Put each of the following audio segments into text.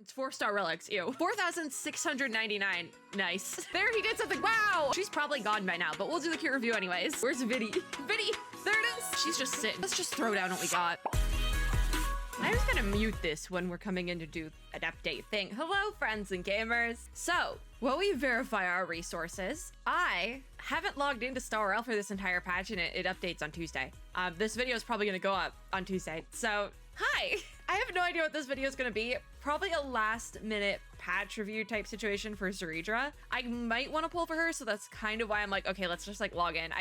It's 4-star relics, ew. 4,699, nice. There, he did something, wow! She's probably gone by now, but we'll do the kit review anyways. Where's Viddy? Viddy, there it is! She's just sitting. Let's just throw down what we got. I was gonna mute this when we're coming in to do an update thing. Hello, friends and gamers. So, while we verify our resources, I haven't logged into StarRel for this entire patch, and it updates on Tuesday. This video is probably gonna go up on Tuesday. So, hi! I have no idea what this video is gonna be. Probably a last-minute patch review type situation for CERYDRA. I might want to pull for her, so that's kind of why I'm like, okay, let's just like log in.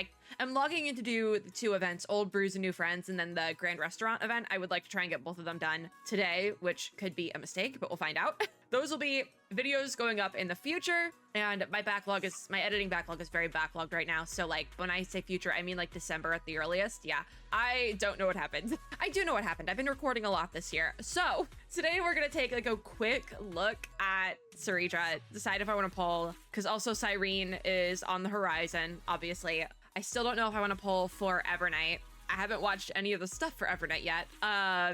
I'm logging in to do the 2 events, Old Brews and New Friends, and then the Grand Restaurant event. I would like to try and get both of them done today, which could be a mistake, but we'll find out. Those will be videos going up in the future, and my editing backlog is very backlogged right now. So like when I say future, I mean like December at the earliest. Yeah, I don't know what happened. I do know what happened. I've been recording a lot this year. So today we're gonna take like a quick look at CERYDRA, decide if I want to pull, because also Cyrene is on the horizon, obviously. I still don't know if I want to pull for Evernight. I haven't watched any of the stuff for Evernight yet,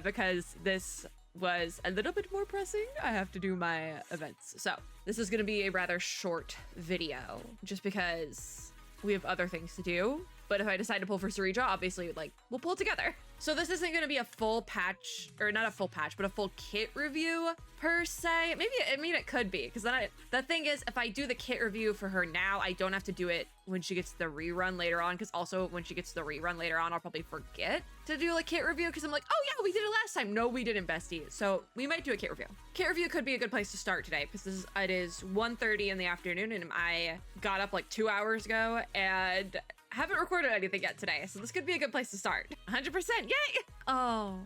because this was a little bit more pressing. I have to do my events. So this is going to be a rather short video just because we have other things to do. But if I decide to pull for CERYDRA, obviously, like, we'll pull together. So this isn't going to be a full patch, or not a full patch, but a full kit review per se. Maybe, I mean, it could be, because then the thing is, if I do the kit review for her now, I don't have to do it when she gets the rerun later on, because also when she gets the rerun later on, I'll probably forget to do a kit review, because I'm like, oh yeah, we did it last time. No, we didn't, bestie. So we might do a kit review. Kit review could be a good place to start today, because it is 1:30 in the afternoon, and I got up like 2 hours ago, and haven't recorded anything yet today, so this could be a good place to start. 100%, yay! Oh,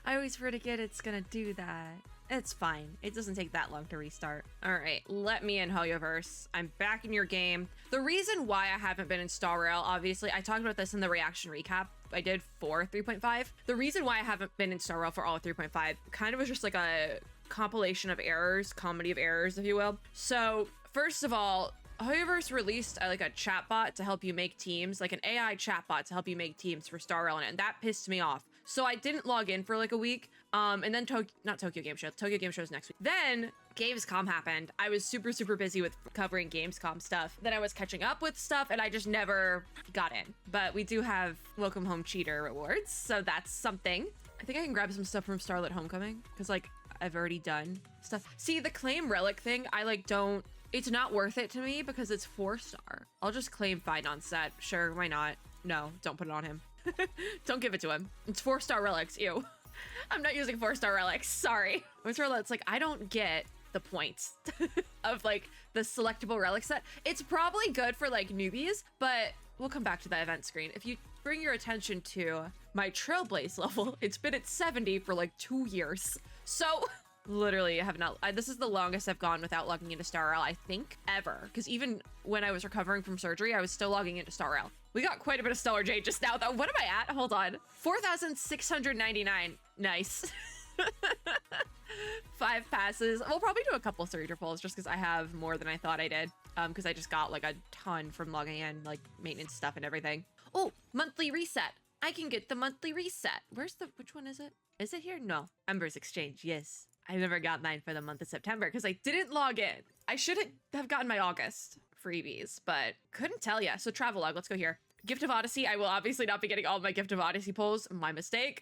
I always forget it's gonna do that. It's fine. It doesn't take that long to restart. All right, let me in, HoYoverse. I'm back in your game. The reason why I haven't been in StarRel, obviously, I talked about this in the reaction recap I did for 3.5. The reason why I haven't been in StarRel for all of 3.5 kind of was just like a compilation of errors, comedy of errors, if you will. So, first of all, HoYoverse released like a chatbot to help you make teams, like an AI chatbot to help you make teams for StarRel, and that pissed me off. So I didn't log in for like a week. And then Tokyo Game Show is next week. Then Gamescom happened. I was super busy with covering Gamescom stuff. Then I was catching up with stuff, and I just never got in. But we do have Welcome Home Cheater rewards, so that's something. I think I can grab some stuff from Starlit Homecoming, because like I've already done stuff. See, the claim relic thing, I like don't. It's not worth it to me because it's 4-star. I'll just claim Fine on set. Sure, why not? No, don't put it on him. Don't give it to him. It's 4-star relics, ew. I'm not using 4-star relics, sorry. It's like, I don't get the points of like the selectable relic set. It's probably good for like newbies, but we'll come back to that event screen. If you bring your attention to my Trailblaze level, it's been at 70 for like 2 years. So literally, I have not. This is the longest I've gone without logging into StarRel, I think, ever. Because even when I was recovering from surgery, I was still logging into StarRel. We got quite a bit of Stellar Jade just now, though. What am I at? Hold on. 4,699. Nice. 5 passes. We'll probably do a couple CERYDRA pulls just because I have more than I thought I did. Because I just got like a ton from logging in, like maintenance stuff and everything. Oh, monthly reset. I can get the monthly reset. Which one is it? Is it here? No. Embers Exchange, yes. I never got mine for the month of September because I didn't log in. I should have gotten my August freebies, but couldn't tell ya. So Travelog, let's go here. Gift of Odyssey. I will obviously not be getting all my Gift of Odyssey pulls. My mistake.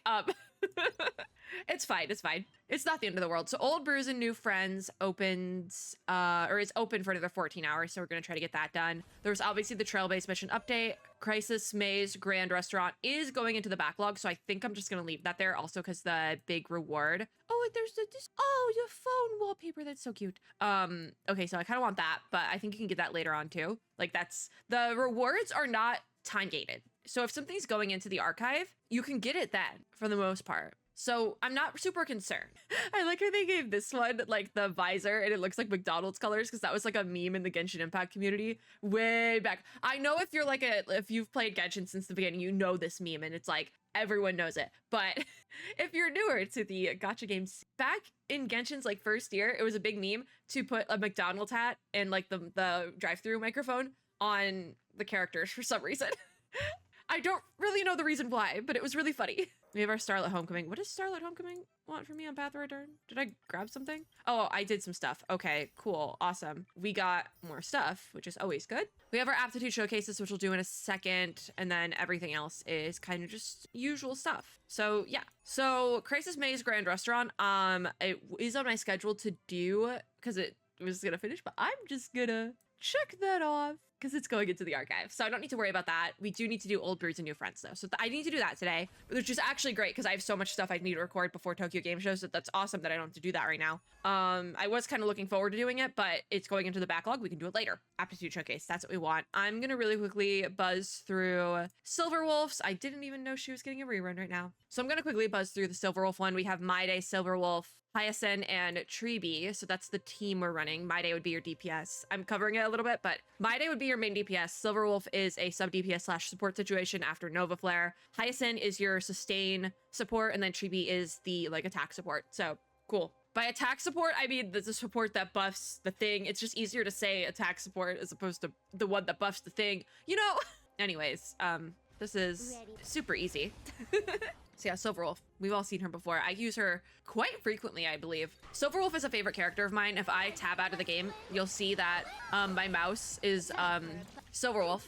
It's fine. It's fine. It's not the end of the world. So Old Brews and New Friends opens, or is open for another 14 hours. So we're going to try to get that done. There's obviously the Trail-based mission update. Crisis Maze Grand Restaurant is going into the backlog. So I think I'm just going to leave that there also because the big reward. Oh, there's this. Oh, the phone wallpaper. That's so cute. Okay, so I kind of want that, but I think you can get that later on too. Like the rewards are not time gated. So if something's going into the archive, you can get it then for the most part. So I'm not super concerned. I like how they gave this one like the visor and it looks like McDonald's colors because that was like a meme in the Genshin Impact community way back. I know if you're if you've played Genshin since the beginning, you know this meme and it's like everyone knows it. But if you're newer to the gacha games, back in Genshin's like first year, it was a big meme to put a McDonald's hat and like the drive-through microphone on the characters for some reason. I don't really know the reason why, but it was really funny. We have our Starlit Homecoming. What does Starlit Homecoming want from me on Path of Return? Did I grab something? Oh, I did some stuff. Okay, cool, awesome. We got more stuff, which is always good. We have our aptitude showcases, which we'll do in a second, and then everything else is kind of just usual stuff. So yeah, so Crisis Maze Grand Restaurant, it is on my schedule to do because it was gonna finish, but I'm just gonna check that off because it's going into the archive. So I don't need to worry about that. We do need to do Old Brews and New Friends though. So I need to do that today, which is actually great because I have so much stuff I need to record before Tokyo Game Show. So that's awesome that I don't have to do that right now. I was kind of looking forward to doing it, but it's going into the backlog. We can do it later. Aptitude Showcase, that's what we want. I'm gonna really quickly buzz through Silverwolf's. I didn't even know she was getting a rerun right now. So I'm gonna quickly buzz through the Silverwolf one. We have My Day, Silverwolf, Hyacinth, and Treeby. So that's the team we're running. My Day would be your DPS. I'm covering it a little bit, but My Day would be your main DPS. Silverwolf is a sub DPS slash support situation after Nova Flare. Hyacinth is your sustain support, and then Treeby is the like attack support. So cool. By attack support, I mean the support that buffs the thing. It's just easier to say attack support as opposed to the one that buffs the thing, you know? Anyways, this is super easy. So yeah, Silverwolf. We've all seen her before. I use her quite frequently, I believe. Silverwolf is a favorite character of mine. If I tab out of the game, you'll see that my mouse is Silverwolf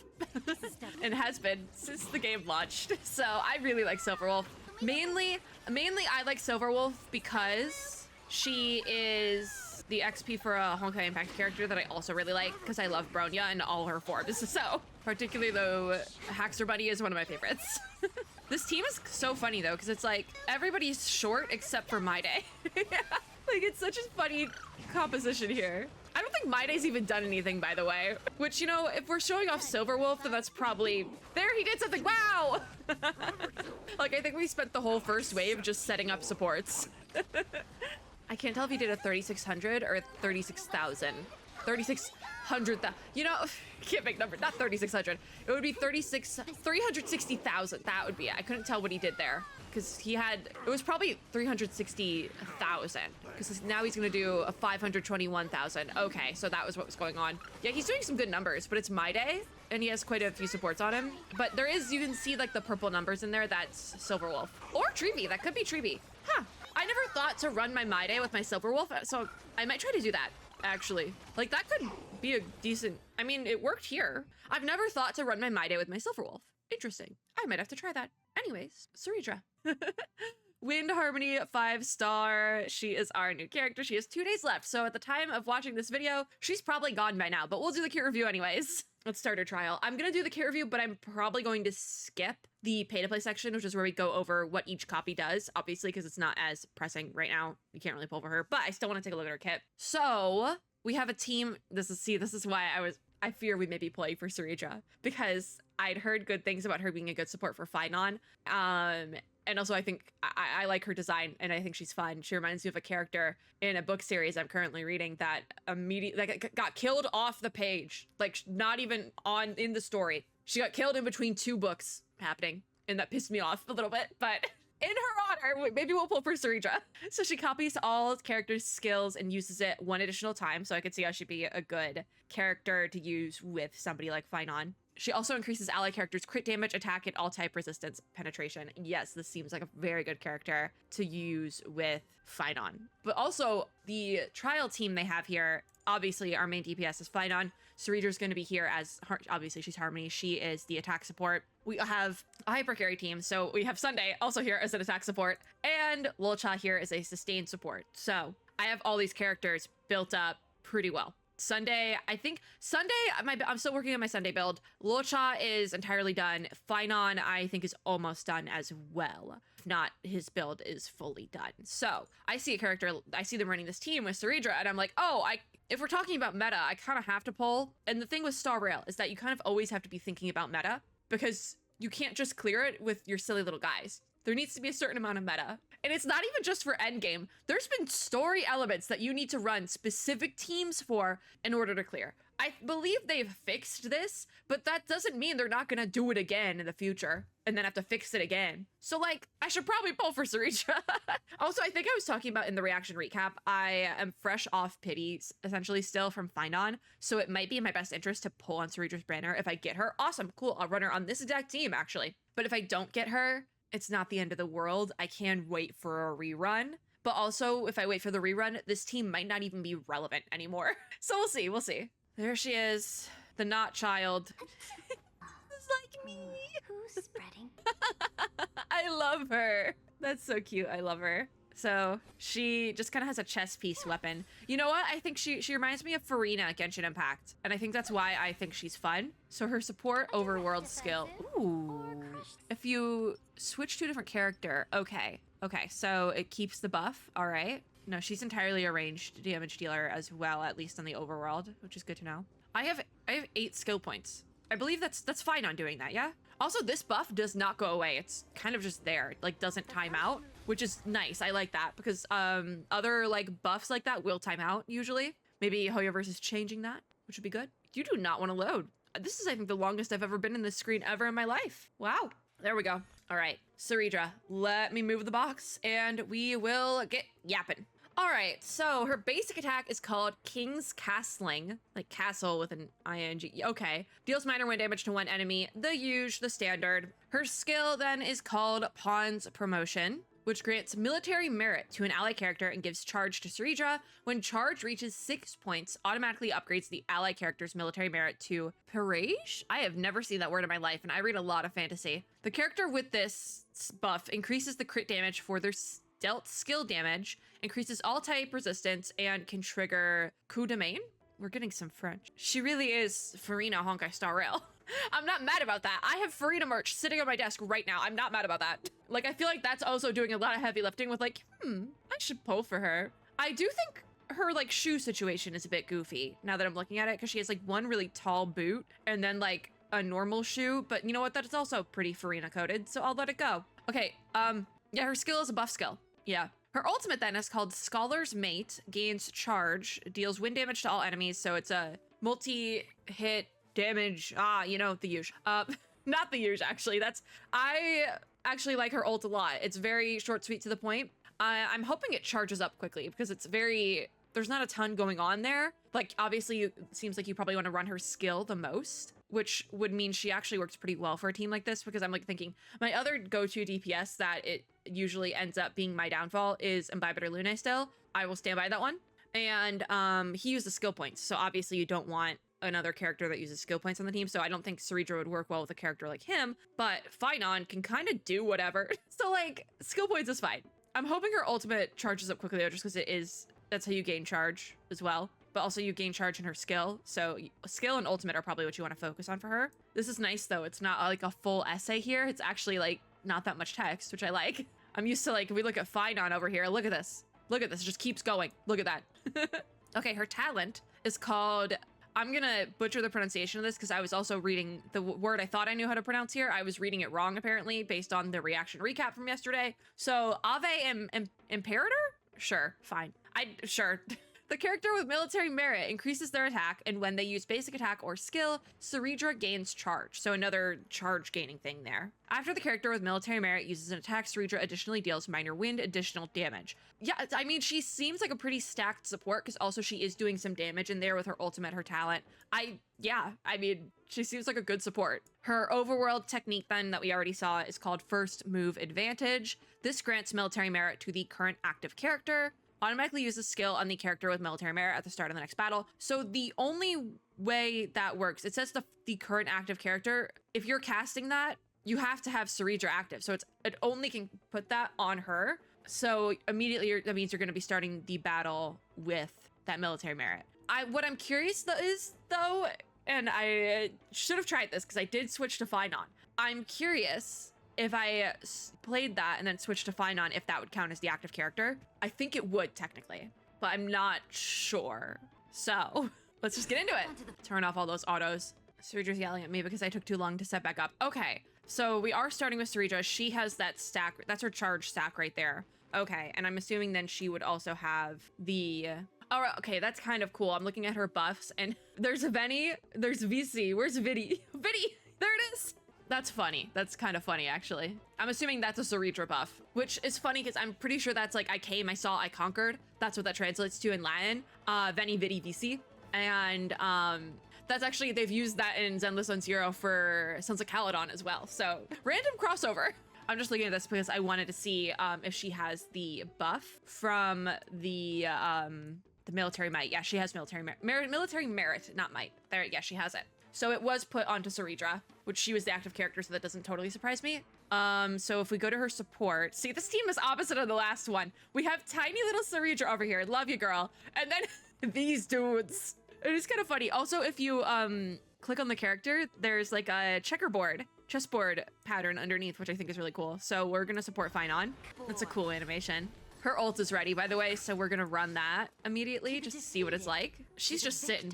and has been since the game launched. So I really like Silverwolf. Mainly I like Silverwolf because she is the XP for a Honkai Impact character that I also really like because I love Bronya and all her forms. So particularly though, Haxor Bunny is one of my favorites. This team is so funny though, because it's like everybody's short except for My Day. Like it's such a funny composition here. I don't think My Day's even done anything, by the way. Which, you know, if we're showing off Silverwolf, then that's probably... There, he did something! Wow! Like, I think we spent the whole first wave just setting up supports. I can't tell if he did a 3,600 or a 36,000. 3,600, you know, can't make numbers, not 3,600. It would be 360,000. That would be it. I couldn't tell what he did there because he had, it was probably 360,000 because now he's going to do a 521,000. Okay, so that was what was going on. Yeah, he's doing some good numbers, but it's My Day and he has quite a few supports on him. But there is, you can see like the purple numbers in there. That's Silverwolf or Treeby. That could be Treeby. Huh. I never thought to run my Day with my Silverwolf, so I might try to do that. Actually, like that could be a decent, I mean, it worked here. I've never thought to run my Day with my Silverwolf. Interesting. I might have to try that. Anyways, CERYDRA. Wind Harmony 5-star. She is our new character. She has 2 days left. So at the time of watching this video, she's probably gone by now, but we'll do the kit review anyways. Let's start her trial. I'm gonna do the kit review, but I'm probably going to skip the pay to play section, which is where we go over what each copy does, obviously, because it's not as pressing right now. You can't really pull for her, but I still want to take a look at her kit. So we have a team. This is why I fear we may be playing for CERYDRA because I'd heard good things about her being a good support for Finon. And also I think I like her design and I think she's fun. She reminds me of a character in a book series I'm currently reading that immediately like got killed off the page, like not even in the story. She got killed in between 2 books happening and that pissed me off a little bit, but in her honor, maybe we'll pull for CERYDRA. So she copies all characters' skills and uses it 1 additional time. So I could see how she'd be a good character to use with somebody like Finon. She also increases ally characters' crit damage, attack, and all type resistance penetration. Yes, this seems like a very good character to use with Finon. But also, the trial team they have here, obviously our main DPS is Finon. CERYDRA's going to be here as, obviously she's Harmony. She is the attack support. We have a hyper carry team, so we have Sunday also here as an attack support, and Lolcha here is a sustain support. So I have all these characters built up pretty well. Sunday, I think Sunday, I'm still working on my Sunday build. Lolcha is entirely done. Finon, I think, is almost done as well. If not, his build is fully done. So I see a character, I see them running this team with CERYDRA, and I'm like, oh, if we're talking about meta, I kind of have to pull. And the thing with Star Rail is that you kind of always have to be thinking about meta because you can't just clear it with your silly little guys. There needs to be a certain amount of meta. And it's not even just for endgame. There's been story elements that you need to run specific teams for in order to clear. I believe they've fixed this, but that doesn't mean they're not gonna do it again in the future and then have to fix it again. So like, I should probably pull for CERYDRA. Also, I think I was talking about in the reaction recap, I am fresh off pity, essentially still from Finon. So it might be in my best interest to pull on CERYDRA's banner. If I get her, awesome, cool. I'll run her on this exact team actually. But if I don't get her, it's not the end of the world. I can wait for a rerun. But also, if I wait for the rerun, this team might not even be relevant anymore. So we'll see, we'll see. There she is, the not child. It's like me. Who's spreading? I love her. That's so cute, I love her. So she just kind of has a chess piece weapon. You know what? I think she reminds me of Farina at Genshin Impact. And I think that's why I think she's fun. So her support overworld skill. Ooh. If you switch to a different character, okay. Okay, so it keeps the buff, all right. No, she's entirely a ranged damage dealer as well, at least on the overworld, which is good to know. I have 8 skill points. I believe that's fine on doing that, yeah? Also, this buff does not go away. It's kind of just there, like doesn't time out, which is nice. I like that because other like buffs like that will time out usually. Maybe HoYoVerse is changing that, which would be good. You do not want to load. This is, I think, the longest I've ever been in this screen ever in my life. Wow. There we go. All right, CERYDRA, let me move the box and we will get yapping. All right, so her basic attack is called King's Castling, like castle with an ing. Okay, deals minor wind damage to one enemy, the standard. Her skill then is called Pawn's Promotion, which grants military merit to an ally character and gives charge to CERYDRA. When charge reaches 6 points, automatically upgrades the ally character's military merit to Perage? I have never seen that word in my life, and I read a lot of fantasy. The character with this buff increases the crit damage for their dealt skill damage, increases all type resistance, and can trigger coup de main? We're getting some French. She really is Farina Honkai Star Rail. I'm not mad about that. I have Farina merch sitting on my desk right now. I'm not mad about that. Like, I feel like that's also doing a lot of heavy lifting with like, I should pull for her. I do think her like shoe situation is a bit goofy now that I'm looking at it, because she has like one really tall boot and then like a normal shoe, but you know what? That is also pretty Farina coded, so I'll let it go. Okay, yeah, her skill is a buff skill. Yeah. Her ultimate then is called Scholar's Mate, gains charge, deals wind damage to all enemies, so it's a multi-hit damage, you know, the usual. Not the usual, actually. I actually like her ult a lot. It's very short, sweet, to the point. I'm hoping it charges up quickly because it's there's not a ton going on there. Like, obviously, it seems like you probably want to run her skill the most, which would mean she actually works pretty well for a team like this, because I'm like thinking my other go-to DPS that it usually ends up being my downfall is Imbibitor Lune still. I will stand by that one. And he uses skill points, so obviously you don't want another character that uses skill points on the team, so I don't think CERYDRA would work well with a character like him, but Finon can kind of do whatever. So like, skill points is fine. I'm hoping her ultimate charges up quickly though, just because that's how you gain charge as well, but also you gain charge in her skill, so skill and ultimate are probably what you want to focus on for her. This is nice though, it's not like a full essay here, it's actually like not that much text, which I like. I'm used to like, we look at Finon over here, look at this, it just keeps going, look at that. Okay, her talent is called, I'm gonna butcher the pronunciation of this because I was also reading the word I thought I knew how to pronounce here. I was reading it wrong apparently based on the reaction recap from yesterday. So Ave Imperator? Sure, fine. Sure. The character with military merit increases their attack, and when they use basic attack or skill, CERYDRA gains charge. So another charge gaining thing there. After the character with military merit uses an attack, CERYDRA additionally deals minor wind additional damage. Yeah, I mean, she seems like a pretty stacked support, because also she is doing some damage in there with her ultimate, her talent. Yeah, I mean, she seems like a good support. Her overworld technique then that we already saw is called First Move Advantage. This grants military merit to the current active character. Automatically uses skill on the character with military merit at the start of the next battle. So the only way that works, it says the current active character, if you're casting that, you have to have CERYDRA active. So it only can put that on her. So immediately that means you're going to be starting the battle with that military merit. What I'm curious though, and I should have tried this because I did switch to Finon. I'm curious if I played that and then switched to Finon, if that would count as the active character. I think it would technically, but I'm not sure. So let's just get into it. Turn off all those autos. CERYDRA's yelling at me because I took too long to set back up. Okay, so we are starting with CERYDRA. She has that stack, that's her charge stack right there. Okay, and I'm assuming then she would also have the, all right, okay, that's kind of cool. I'm looking at her buffs and there's Veni, there's VC, where's Vidi? Vidi, there it is. That's funny. That's kind of funny, actually. I'm assuming that's a CERYDRA buff, which is funny because I'm pretty sure that's like I came, I saw, I conquered. That's what that translates to in Latin. Veni, Vidi, Vici. And that's actually, they've used that in Zenless on Zero for Sons of Caledon as well. So random crossover. I'm just looking at this because I wanted to see if she has the buff from the military might. Yeah, she has military merit, not might. There, yeah, she has it. So it was put onto CERYDRA, which she was the active character, so that doesn't totally surprise me. So if we go to her support, see, this team is opposite of the last one. We have tiny little CERYDRA over here. Love you, girl. And then these dudes. It is kind of funny. Also, if you click on the character, there's like a chessboard pattern underneath, which I think is really cool. So we're gonna support Finon. That's a cool animation. Her ult is ready, by the way, so we're gonna run that immediately just to see what it's like. She's just sitting.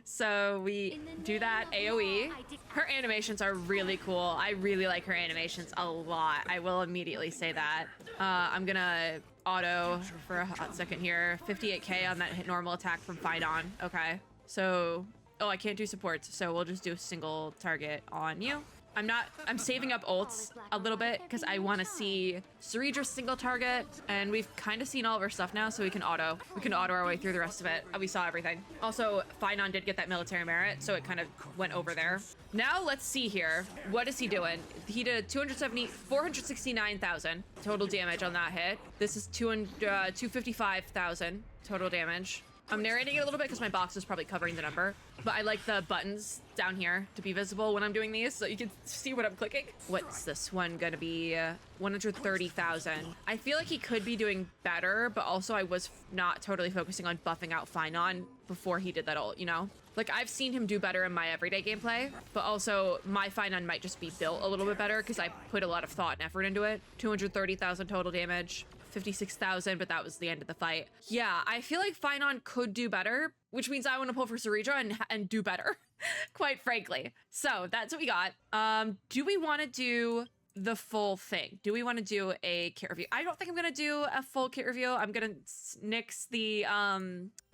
So we do that AoE. Her animations are really cool. I really like her animations a lot. I will immediately say that. I'm gonna auto for a hot second here. 58k on that hit normal attack from Finon. Okay. So, oh, I can't do supports, so we'll just do a single target on you. I'm saving up ults a little bit because I want to see CERYDRA's single target, and we've kind of seen all of our stuff now, so we can auto our way through the rest of it. We saw everything. Also, Finon did get that military merit, so it kind of went over there. Now let's see here. What is he doing? He did 469,000 total damage on that hit. This is 255,000 total damage. I'm narrating it a little bit because my box is probably covering the number, but I like the buttons down here to be visible when I'm doing these so you can see what I'm clicking. What's this one gonna be? 130,000. I feel like he could be doing better, but also I was not totally focusing on buffing out Finon before he did that ult, you know? Like, I've seen him do better in my everyday gameplay, but also my Finon might just be built a little bit better because I put a lot of thought and effort into it. 230,000 total damage. 56,000, but that was the end of the fight. Yeah, I feel like Finon could do better, which means I want to pull for CERYDRA and do better, quite frankly. So that's what we got. Do we want to do the full thing? Do we want to do a kit review? I don't think I'm going to do a full kit review. I'm going to nix the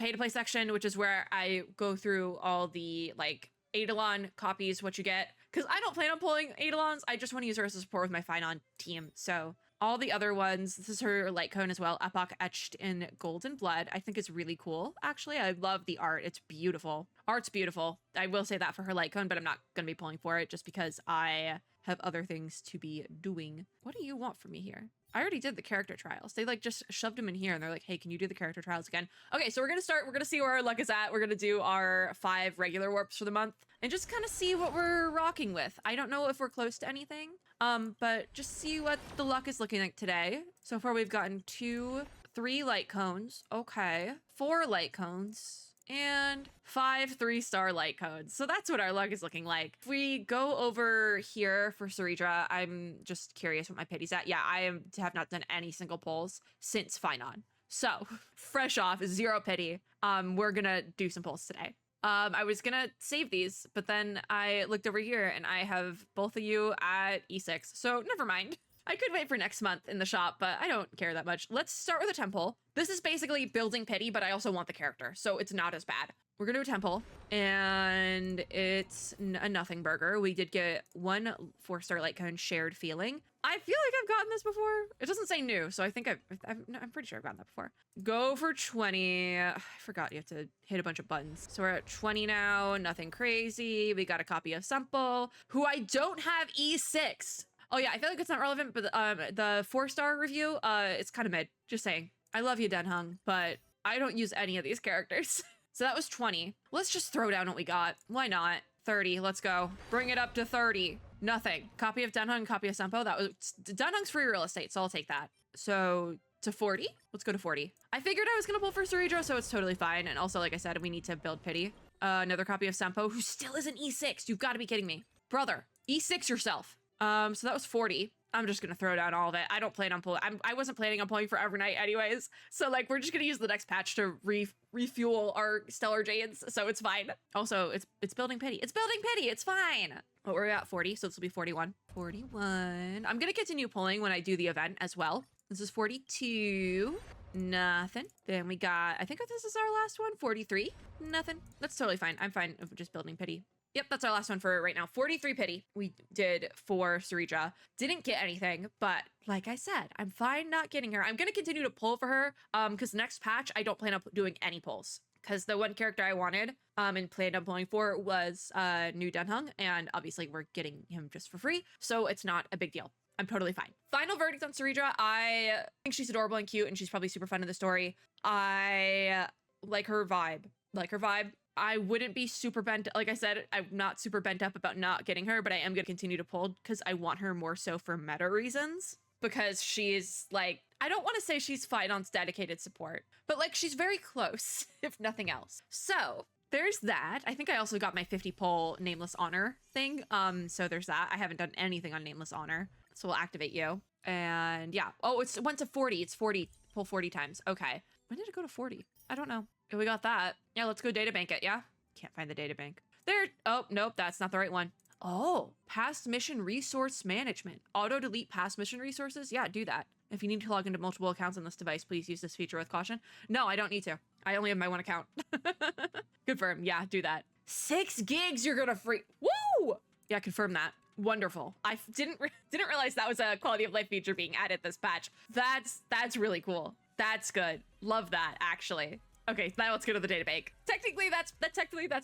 pay to play section, which is where I go through all the like Eidolon copies, what you get, because I don't plan on pulling Eidolons. I just want to use her as a support with my Finon team. So all the other ones, this is her light cone as well, Epoch etched in golden blood. I think it's really cool, actually. I love the art. It's beautiful. Art's beautiful. I will say that for her light cone, but I'm not going to be pulling for it just because I have other things to be doing. What do you want from me here? I already did the character trials. They like just shoved them in here and they're like, hey, can you do the character trials again? Okay, so we're going to start. We're going to see where our luck is at. We're going to do our 5 regular warps for the month and just kind of see what we're rocking with. I don't know if we're close to anything, but just see what the luck is looking like today. So far, we've gotten 3 light cones. Okay, 4 light cones. And 5 3-star light codes. So that's what our luck is looking like. If we go over here for CERYDRA, I'm just curious what my pity's at. Yeah, I have not done any single pulls since Finon. So fresh off, 0 pity. We're gonna do some pulls today. I was gonna save these, but then I looked over here and I have both of you at E6. So never mind. I could wait for next month in the shop, but I don't care that much. Let's start with a temple. This is basically building pity, but I also want the character, so it's not as bad. We're gonna do a temple, and it's a nothing burger. We did get 1 4-star light cone shared feeling. I feel like I've gotten this before. It doesn't say new, so I think I'm pretty sure I've gotten that before. Go for 20. I forgot you have to hit a bunch of buttons. So we're at 20 now, nothing crazy. We got a copy of Semple, who I don't have E6. Oh yeah, I feel like it's not relevant, but the 4-star review, it's kind of mid. Just saying. I love you, Denhung, but I don't use any of these characters. So that was 20. Let's just throw down what we got. Why not? 30, let's go. Bring it up to 30. Nothing. Copy of Denhung, copy of Sempo. That was Denhung's free real estate, so I'll take that. So to 40? Let's go to 40. I figured I was gonna pull for CERYDRA, so it's totally fine. And also, like I said, we need to build pity. Another copy of Sempo, who still isn't E6. You've got to be kidding me. Brother, E6 yourself. So that was 40. I'm just gonna throw down all of it. I don't plan on pulling. I wasn't planning on pulling for Evernight anyways. So like, we're just gonna use the next patch to refuel our Stellar Jades. So it's fine. Also, it's building pity. It's building pity. It's fine. But we're at 40, so this will be 41. 41. I'm gonna continue pulling when I do the event as well. This is 42. Nothing. Then we got, I think this is our last one. 43. Nothing. That's totally fine. I'm fine with just building pity. Yep, that's our last one for right now. 43 pity we did for CERYDRA. Didn't get anything, but like I said, I'm fine not getting her. I'm going to continue to pull for her because next patch, I don't plan on doing any pulls. because the one character I wanted and planned on pulling for was New Dunhung, and obviously we're getting him just for free, so it's not a big deal. I'm totally fine. Final verdict on CERYDRA. I think she's adorable and cute, and she's probably super fun in the story. I like her vibe. I wouldn't be super bent. Like I said, I'm not super bent up about not getting her, but I am going to continue to pull because I want her more so for meta reasons. Because she's like, I don't want to say she's Phaidon's dedicated support, but like she's very close, if nothing else. So there's that. I think I also got my 50 pull Nameless Honor thing. So there's that. I haven't done anything on Nameless Honor. So we'll activate you. And yeah. Oh, it went to 40. It's 40. Pull 40 times. Okay. When did it go to 40? I don't know. We got that. Yeah, let's go databank it. Yeah. Can't find the databank. There. Oh, nope. That's not the right one. Oh, past mission resource management. Auto delete past mission resources. Yeah, do that. If you need to log into multiple accounts on this device, please use this feature with caution. No, I don't need to. I only have my one account. Confirm. Yeah, do that. 6 gigs you're gonna free. Woo! Yeah, confirm that. Wonderful. I didn't realize that was a quality of life feature being added this patch. That's really cool. That's good. Love that, actually. Okay, now let's go to the databank. Technically, that's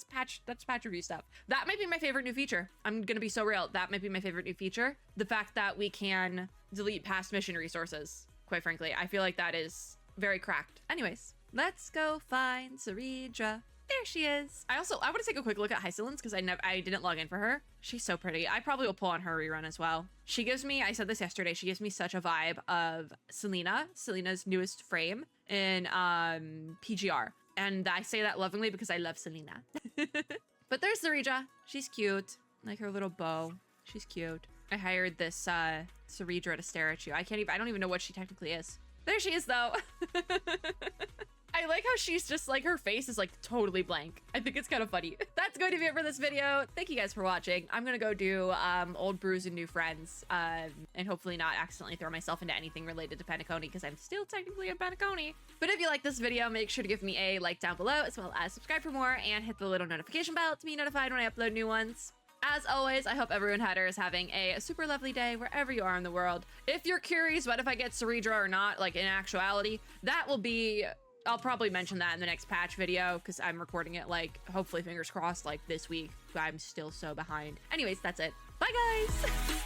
patch review stuff. That might be my favorite new feature. I'm gonna be so real. That might be my favorite new feature. The fact that we can delete past mission resources. Quite frankly, I feel like that is very cracked. Anyways, let's go find CERYDRA. There she is. I want to take a quick look at Hycelins because I didn't log in for her. She's so pretty. I probably will pull on her rerun as well. She gives me, I said this yesterday, she gives me such a vibe of Selena's newest frame in PGR. And I say that lovingly because I love Selena. But there's CERYDRA. She's cute. Like her little bow. She's cute. I hired this CERYDRA to stare at you. I don't even know what she technically is. There she is though. I like how she's just like, her face is like totally blank. I think it's kind of funny. That's going to be it for this video. Thank you guys for watching. I'm gonna go do old brews and new friends and hopefully not accidentally throw myself into anything related to Penacony because I'm still technically in Penacony. But if you like this video, make sure to give me a like down below as well as subscribe for more and hit the little notification bell to be notified when I upload new ones. As always, I hope everyone header is having a super lovely day wherever you are in the world. If you're curious what if I get CERYDRA or not, like in actuality, that will be, I'll probably mention that in the next patch video because I'm recording it like, hopefully fingers crossed, like this week. I'm still so behind. Anyways, that's it. Bye guys!